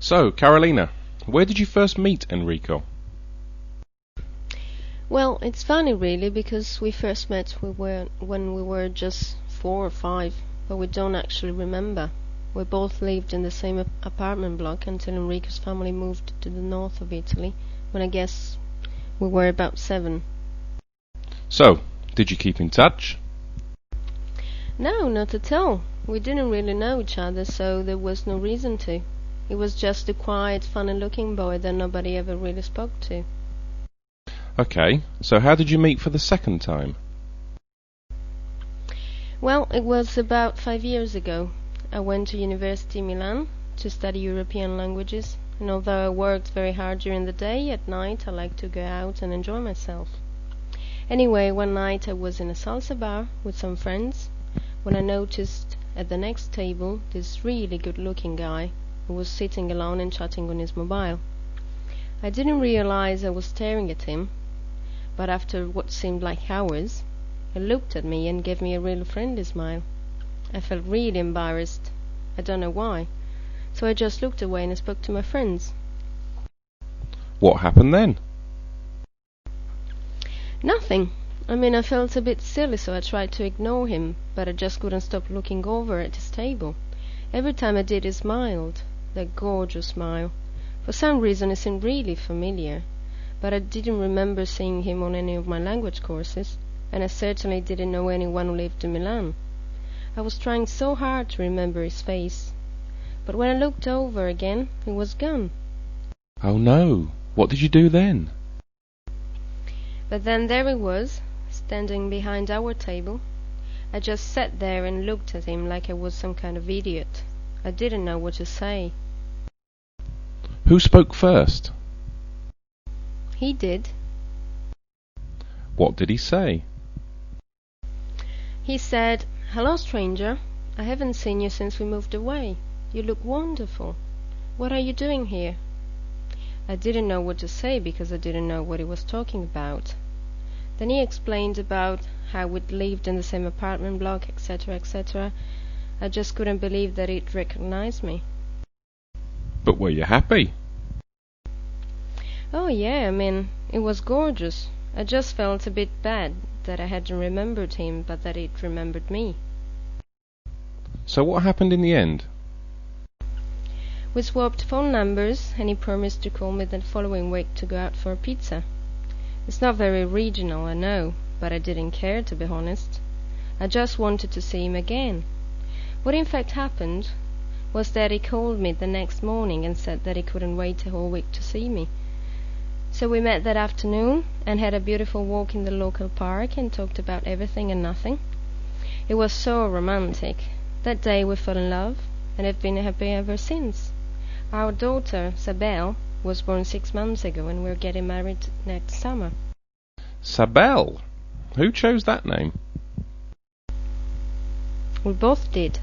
So, Carolina, where did you first meet Enrico? Well, it's funny really because we first met when we were just 4 or 5, but we don't actually remember. We both lived in the same apartment block until Enrico's family moved to the north of Italy, when I guess we were about 7. So, did you keep in touch? No, not at all. We didn't really know each other, so there was no reason to. He was just a quiet, funny-looking boy that nobody ever really spoke to. Okay, so how did you meet for the second time? Well, it was about 5 years ago. I went to University Milan to study European languages, and although I worked very hard during the day, at night I liked to go out and enjoy myself. Anyway, one night I was in a salsa bar with some friends when I noticed at the next table this really good-looking guy who was sitting alone and chatting on his mobile. I didn't realize I was staring at him, but after what seemed like hours, he looked at me and gave me a real friendly smile. I felt really embarrassed. I don't know why. So I just looked away and I spoke to my friends. What happened then? Nothing. I felt a bit silly, so I tried to ignore him, but I just couldn't stop looking over at his table. Every time I did, he smiled. That gorgeous smile. For some reason, it seemed really familiar, but I didn't remember seeing him on any of my language courses, and I certainly didn't know anyone who lived in Milan. I was trying so hard to remember his face, but when I looked over again, he was gone. Oh no, what did you do then? But then there he was, standing behind our table. I just sat there and looked at him like I was some kind of idiot. I didn't know what to say. Who spoke first? He did. What did he say? He said, "Hello, stranger. I haven't seen you since we moved away. You look wonderful. What are you doing here?" I didn't know what to say because I didn't know what he was talking about. Then he explained about how we'd lived in the same apartment block, etc., etc. I just couldn't believe that he'd recognized me. But were you happy? Oh yeah, it was gorgeous. I just felt a bit bad that I hadn't remembered him, but that he'd remembered me. So what happened in the end? We swapped phone numbers, and he promised to call me the following week to go out for a pizza. It's not very original, I know, but I didn't care, to be honest. I just wanted to see him again. What in fact happened was that he called me the next morning and said that he couldn't wait a whole week to see me. So we met that afternoon and had a beautiful walk in the local park and talked about everything and nothing. It was so romantic. That day we fell in love and have been happy ever since. Our daughter, Sabelle, was born 6 months ago and we're getting married next summer. Sabelle? Who chose that name? We both did.